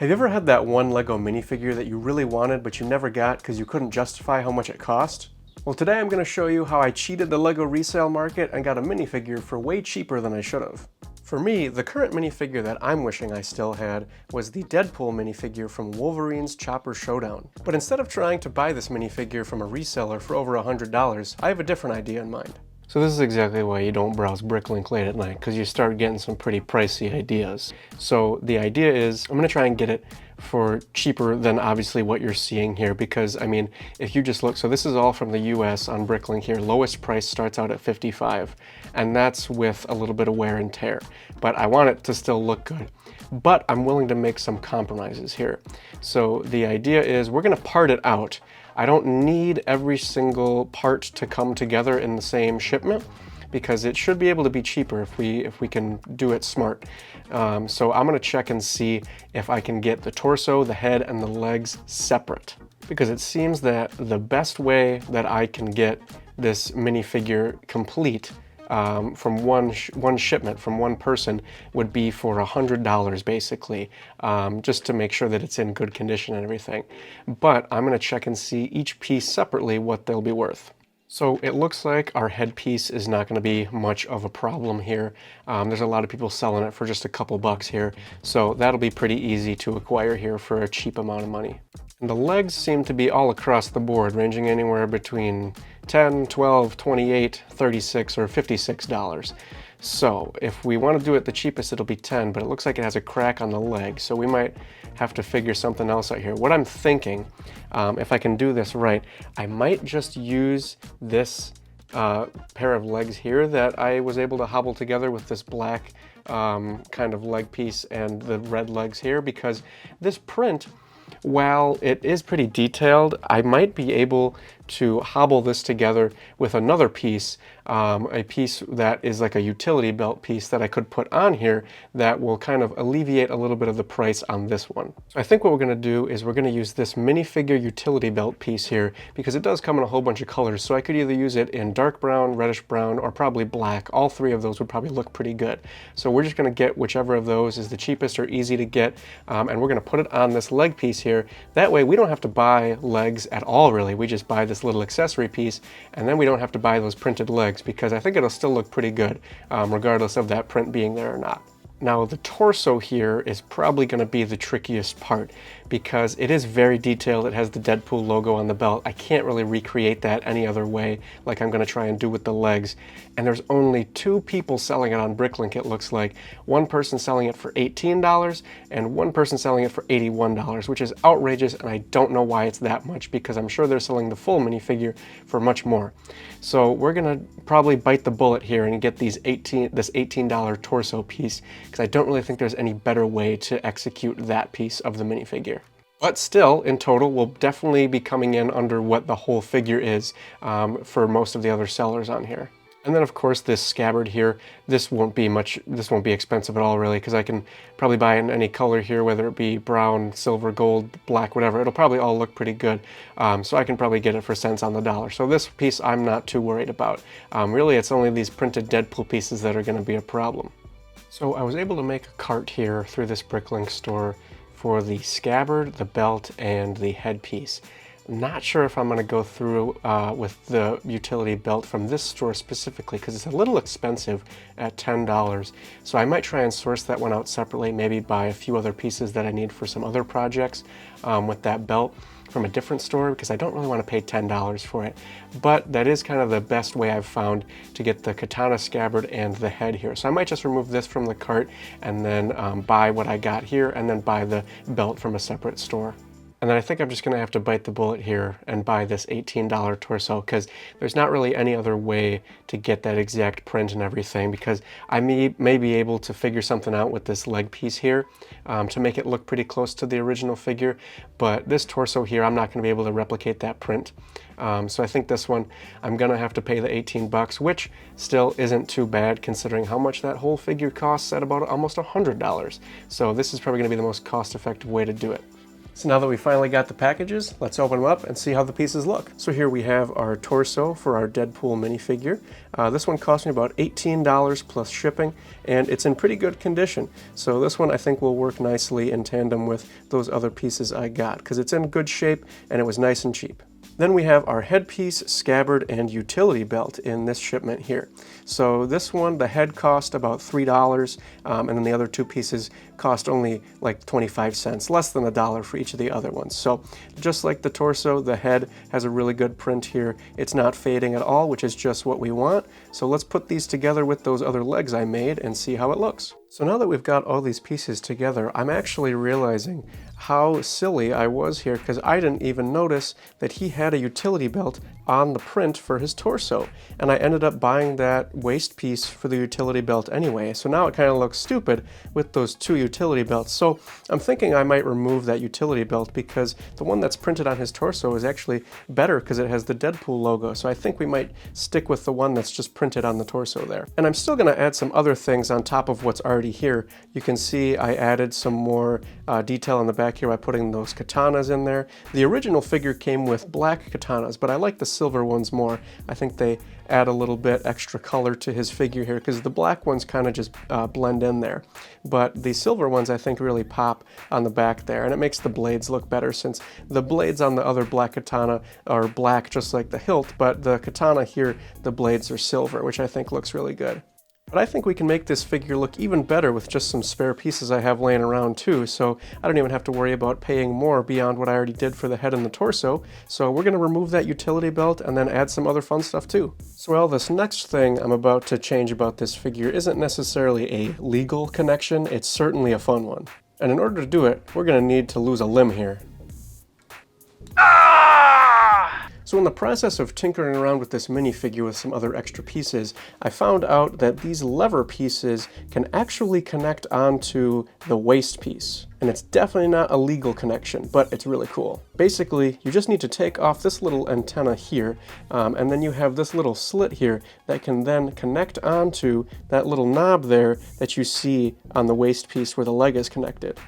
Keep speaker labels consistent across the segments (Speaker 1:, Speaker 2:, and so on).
Speaker 1: Have you ever had that one LEGO minifigure that you really wanted but you never got because you couldn't justify how much it cost? Well, today I'm going to show you how I cheated the LEGO resale market and got a minifigure for way cheaper than I should have. For me, the current minifigure that I'm wishing I still had was the Deadpool minifigure from Wolverine's Chopper Showdown. But instead of trying to buy this minifigure from a reseller for over $100, I have a different idea in mind. So this is exactly why you don't browse Bricklink late at night, because you start getting some pretty pricey ideas. So the idea is I'm going to try and get it for cheaper than obviously what you're seeing here, because I mean, if you just look, so this is all from the US on Bricklink here. Lowest price starts out at $55, and that's with a little bit of wear and tear. But I want it to still look good. But I'm willing to make some compromises here. So the idea is we're going to part it out. I don't need every single part to come together in the same shipment, because it should be able to be cheaper if we can do it smart. So I'm going to check and see if I can get the torso, the head, and the legs separate, because it seems that the best way that I can get this minifigure complete from one shipment from one person would be for $100 basically, just to make sure that it's in good condition and everything. But I'm going to check and see each piece separately what they'll be worth. So it looks like our headpiece is not going to be much of a problem here. There's a lot of people selling it for just a couple bucks here, so that'll be pretty easy to acquire here for a cheap amount of money. And the legs seem to be all across the board, ranging anywhere between $10, $12, $28, $36, or $56. So if we want to do it the cheapest, it'll be $10, but it looks like it has a crack on the leg, so we might have to figure something else out here. What I'm thinking, if I can do this right, I might just use this pair of legs here that I was able to hobble together with this black kind of leg piece and the red legs here, because this print, while it is pretty detailed, I might be able to hobble this together with another piece, a piece that is like a utility belt piece that I could put on here that will kind of alleviate a little bit of the price on this one. So I think what we're going to do is we're going to use this minifigure utility belt piece here, because it does come in a whole bunch of colors, so I could either use it in dark brown, reddish brown, or probably black. All three of those would probably look pretty good. So we're just going to get whichever of those is the cheapest or easy to get, and we're going to put it on this leg piece here. That way we don't have to buy legs at all, really. We just buy this little accessory piece, and then we don't have to buy those printed legs, because I think it'll still look pretty good, regardless of that print being there or not. Now the torso here is probably going to be the trickiest part, because it is very detailed. It has the Deadpool logo on the belt. I can't really recreate that any other way like I'm going to try and do with the legs. And there's only two people selling it on Bricklink, it looks like. One person selling it for $18 and one person selling it for $81, which is outrageous, and I don't know why it's that much, because I'm sure they're selling the full minifigure for much more. So we're going to probably bite the bullet here and get this $18 torso piece, because I don't really think there's any better way to execute that piece of the minifigure. But still, in total, we'll definitely be coming in under what the whole figure is for most of the other sellers on here. And then of course this scabbard here, this won't be expensive at all really, because I can probably buy in any color here, whether it be brown, silver, gold, black, whatever. It'll probably all look pretty good. So I can probably get it for cents on the dollar. So this piece I'm not too worried about. Really, it's only these printed Deadpool pieces that are going to be a problem. So I was able to make a cart here through this Bricklink store for the scabbard, the belt, and the headpiece. Not sure if I'm going to go through with the utility belt from this store specifically, because it's a little expensive at $10. So I might try and source that one out separately, maybe buy a few other pieces that I need for some other projects with that belt from a different store, because I don't really want to pay $10 for it. But that is kind of the best way I've found to get the katana scabbard and the head here. So I might just remove this from the cart and then buy what I got here, and then buy the belt from a separate store. And then I think I'm just going to have to bite the bullet here and buy this $18 torso, because there's not really any other way to get that exact print and everything, because I may be able to figure something out with this leg piece here to make it look pretty close to the original figure. But this torso here, I'm not going to be able to replicate that print. So I think this one, I'm going to have to pay the 18 bucks, which still isn't too bad considering how much that whole figure costs at about almost $100. So this is probably going to be the most cost-effective way to do it. So now that we finally got the packages, let's open them up and see how the pieces look. So here we have our torso for our Deadpool minifigure. This one cost me about $18 plus shipping, and it's in pretty good condition. So this one I think will work nicely in tandem with those other pieces I got, because it's in good shape and it was nice and cheap. Then we have our headpiece, scabbard, and utility belt in this shipment here. So this one, the head cost about $3, and then the other two pieces cost only like 25 cents, less than $1 for each of the other ones. So just like the torso, the head has a really good print here. It's not fading at all, which is just what we want. So let's put these together with those other legs I made and see how it looks. So now that we've got all these pieces together, I'm actually realizing how silly I was here, because I didn't even notice that he had a utility belt on the print for his torso, and I ended up buying that waist piece for the utility belt anyway. So now it kind of looks stupid with those two utility belts. So I'm thinking I might remove that utility belt, because the one that's printed on his torso is actually better because it has the Deadpool logo. So I think we might stick with the one that's just printed on the torso there. And I'm still going to add some other things on top of what's already here. You can see I added some more detail on the back here by putting those katanas in there. The original figure came with black katanas, but I like the silver ones more. I think they add a little bit extra color to his figure here, because the black ones kind of just blend in there. But the silver ones I think really pop on the back there, and it makes the blades look better, since the blades on the other black katana are black just like the hilt, but the katana here, the blades are silver, which I think looks really good. But I think we can make this figure look even better with just some spare pieces I have laying around too, so I don't even have to worry about paying more beyond what I already did for the head and the torso. So we're going to remove that utility belt and then add some other fun stuff too. So well, this next thing I'm about to change about this figure isn't necessarily a legal connection, it's certainly a fun one. And in order to do it, we're going to need to lose a limb here. So in the process of tinkering around with this minifigure with some other extra pieces, I found out that these lever pieces can actually connect onto the waist piece. And it's definitely not a legal connection, but it's really cool. Basically, you just need to take off this little antenna here, and then you have this little slit here that can then connect onto that little knob there that you see on the waist piece where the leg is connected.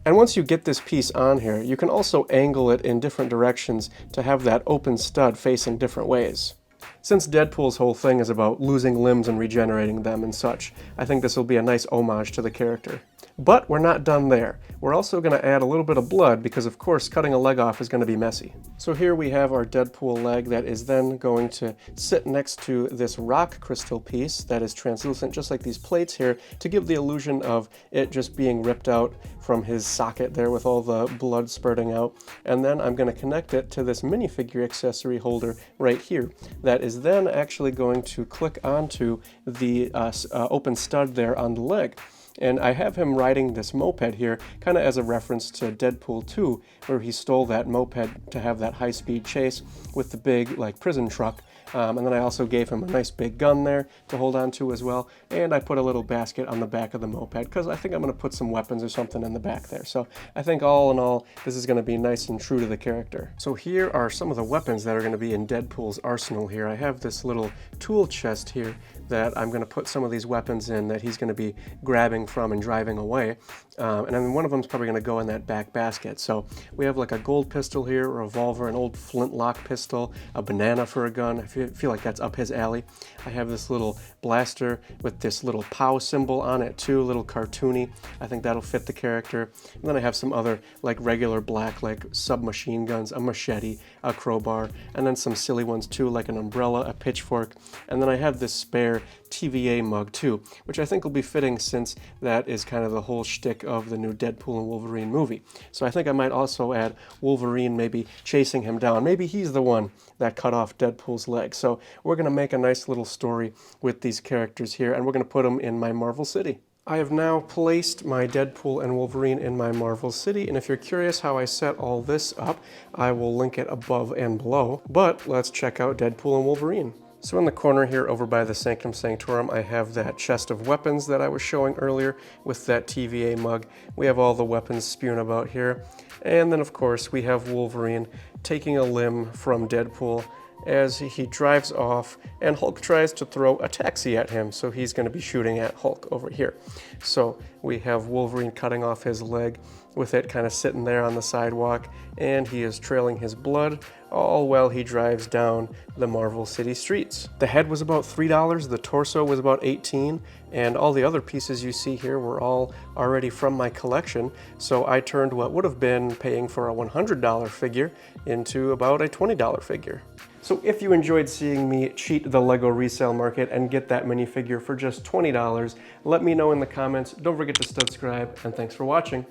Speaker 1: And once you get this piece on here, you can also angle it in different directions to have that open stud facing different ways. Since Deadpool's whole thing is about losing limbs and regenerating them and such, I think this will be a nice homage to the character. But we're not done there. We're also going to add a little bit of blood, because of course cutting a leg off is going to be messy. So here we have our Deadpool leg that is then going to sit next to this rock crystal piece that is translucent, just like these plates here, to give the illusion of it just being ripped out from his socket there with all the blood spurting out. And then I'm going to connect it to this minifigure accessory holder right here that is then actually going to click onto the open stud there on the leg. And I have him riding this moped here, kind of as a reference to Deadpool 2, where he stole that moped to have that high-speed chase with the big, like, prison truck. And then I also gave him a nice big gun there to hold on to as well. And I put a little basket on the back of the moped, because I think I'm going to put some weapons or something in the back there. So I think all in all, this is going to be nice and true to the character. So here are some of the weapons that are going to be in Deadpool's arsenal here. I have this little tool chest here that I'm going to put some of these weapons in that he's going to be grabbing from and driving away. And then one of them is probably going to go in that back basket. So we have like a gold pistol here, a revolver, an old flintlock pistol, a banana for a gun. I feel like that's up his alley. I have this little blaster with this little POW symbol on it too, a little cartoony. I think that'll fit the character. And then I have some other like regular black like submachine guns, a machete, a crowbar, and then some silly ones too, like an umbrella, a pitchfork. And then I have this spare TVA mug too, which I think will be fitting since that is kind of the whole shtick of the new Deadpool and Wolverine movie. So I think I might also add Wolverine maybe chasing him down. Maybe he's the one that cut off Deadpool's leg. So we're going to make a nice little story with these characters here, and we're going to put them in my Marvel City. I have now placed my Deadpool and Wolverine in my Marvel City, and if you're curious how I set all this up, I will link it above and below. But let's check out Deadpool and Wolverine. So in the corner here over by the Sanctum Sanctorum, I have that chest of weapons that I was showing earlier with that TVA mug. We have all the weapons spewing about here. And then of course we have Wolverine taking a limb from Deadpool as he drives off, and Hulk tries to throw a taxi at him, so he's going to be shooting at Hulk over here. So we have Wolverine cutting off his leg, with it kind of sitting there on the sidewalk, and he is trailing his blood all while he drives down the Marvel City streets. The head was about $3, the torso was about $18, and all the other pieces you see here were all already from my collection, so I turned what would have been paying for a $100 figure into about a $20 figure. So if you enjoyed seeing me cheat the LEGO resale market and get that minifigure for just $20, let me know in the comments. Don't forget to subscribe, and thanks for watching.